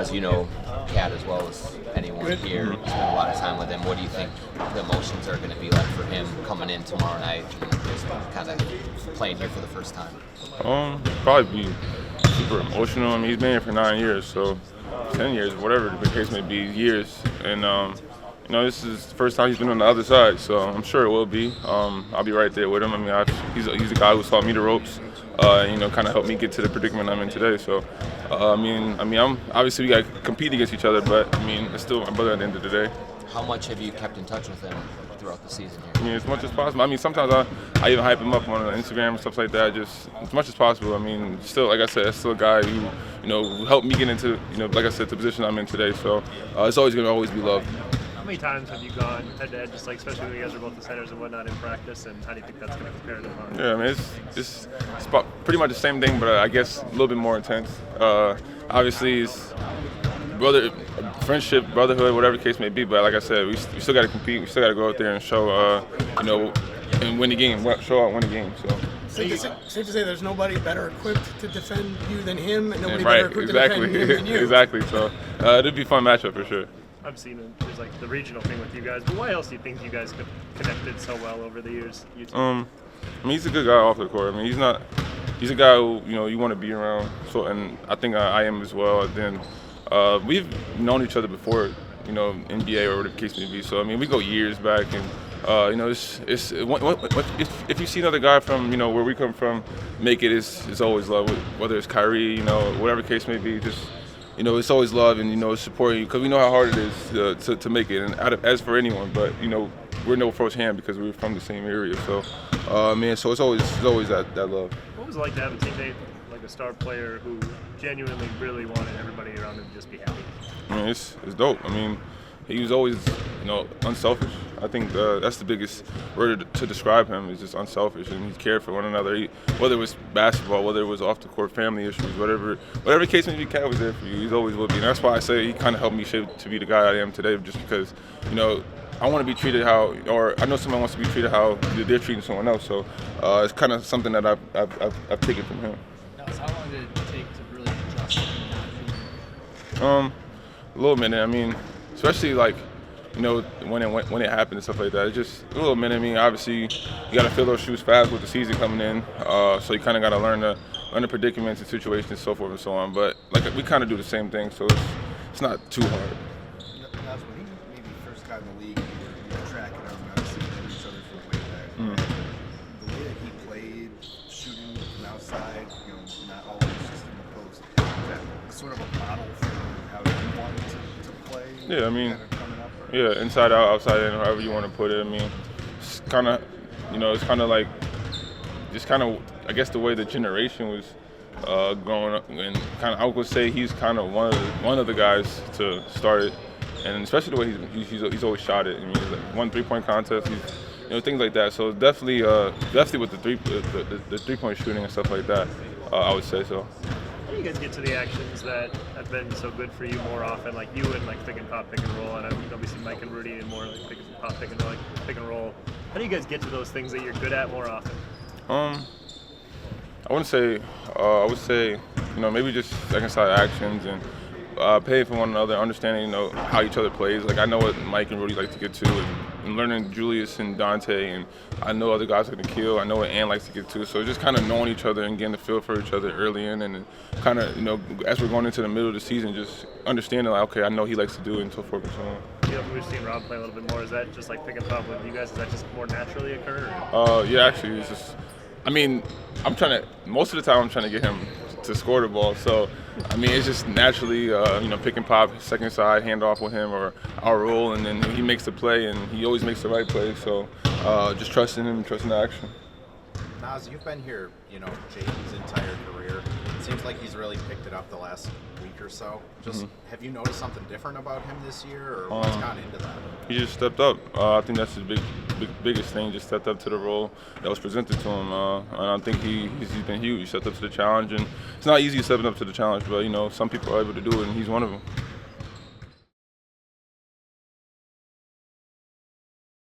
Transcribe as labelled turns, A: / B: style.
A: As you know, Cat as well as anyone here, you spend a lot of time with him. What do you think the emotions are going to be like for him coming in tomorrow night and just kind of playing here for the first time?
B: Probably be super emotional. I mean, he's been here for 9 years, so 10 years, whatever the case may be, years. And, this is the first time he's been on the other side, so I'm sure it will be. I'll be right there with him. I mean, he's a guy who's taught me the ropes, kind of helped me get to the predicament I'm in today. So, I'm obviously we got to compete against each other, but, it's still my brother at the end of the day.
A: How much have you kept in touch with him throughout the season here?
B: As much as possible. Sometimes I even hype him up on Instagram and stuff like that, just as much as possible. Still, like I said, it's still a guy who helped me get into, like I said, the position I'm in today. So it's always going to be loved.
C: How many times have you gone head-to-head, just especially when you guys are both the centers and whatnot in practice, and how do you think that's going to compare to tomorrow?
B: Yeah, it's pretty much the same thing, but I guess a little bit more intense. Obviously, it's friendship, brotherhood, whatever the case may be. But like I said, we still got to compete. We still got to go out there and show, and win the game. Show out, win the game. So.
D: Safe to say there's nobody better equipped to defend you than him, and nobody better equipped to defend him than you.
B: Exactly. So it'll be a fun matchup for sure.
C: I've seen it. There's like the regional thing with you guys, but why else do you think you guys connected so well over the years?
B: He's a good guy off the court. He's a guy who you want to be around. So, and I think I am as well. And then we've known each other before, NBA or whatever the case may be. So we go years back, and if you see another guy from where we come from make it, it's always love. Whether it's Kyrie, whatever the case may be, just. It's always love and, supporting you because we know how hard it is to make it. And as for anyone, but, we're no firsthand because we're from the same area. So, so it's always that love.
C: What was it like to have a teammate, like a star player who genuinely really wanted everybody around him to just be happy?
B: It's dope. He was always, unselfish. I think that's the biggest word to describe him is just unselfish, and he cared for one another. Whether it was basketball, whether it was off the court, family issues, whatever the case may be, Cat was there for you. He's always will be, and that's why I say he kind of helped me shape to be the guy I am today. Just because, I want to be treated or I know someone wants to be treated how they're treating someone else. So it's kind of something that I've taken from him.
E: Now, how long did it take to really adjust?
B: A little minute. Especially like, when it happened and stuff like that. It's just a little minute. Obviously, you got to fill those shoes fast with the season coming in. So you kind of got to learn the predicaments and situations and so forth and so on. But like we kind of do the same thing, so it's not too hard.
F: When he maybe first got in the league, you were tracking him, obviously each other from way back. The way that he played, shooting from outside, not always just in the post. Is that sort of a model for how you wanted to play?
B: Yeah, Yeah, inside out, outside in, however you want to put it. It's kind of, it's kind of like, just kind of, I guess the way the generation was growing up, and kind of, I would say he's kind of one of the guys to start it, and especially the way he's always shot it. He's like 1 3-point contest, things like that. So definitely with the 3-point shooting and stuff like that, I would say so.
C: How do you guys get to the actions that have been so good for you more often, like you and like pick and pop, pick and roll, and obviously Mike and Rudy and more like pick and pop, pick and roll. How do you guys get to those things that you're good at more often?
B: I wouldn't say. I would say, maybe just second side actions and paying for one another, understanding, how each other plays. Like I know what Mike and Rudy like to get to, and learning Julius and Dante, and I know other guys are going to kill. I know what Ann likes to get to. So just kind of knowing each other and getting the feel for each other early in, and kind of, as we're going into the middle of the season, just understanding, like, okay, I know he likes to do it and so forth and so on.
C: We've seen Rob play a little bit more. Is that just like pick and pop with you guys? Does that just more naturally occur?
B: Yeah, actually, it's just, most of the time I'm trying to get him to score the ball. So, it's just naturally, pick and pop, second side, hand off with him or our roll, and then he makes the play, and he always makes the right play. So, just trusting him, trusting the action.
F: Naz, you've been here, Jaden's entire career. It seems like he's really picked it up the last week or so. Just have you noticed something different about him this year, or what's gone into that?
B: He just stepped up. I think that's his biggest thing. Just stepped up to the role that was presented to him, and I think he's been huge. He stepped up to the challenge, and it's not easy stepping up to the challenge, but some people are able to do it, and he's one of them.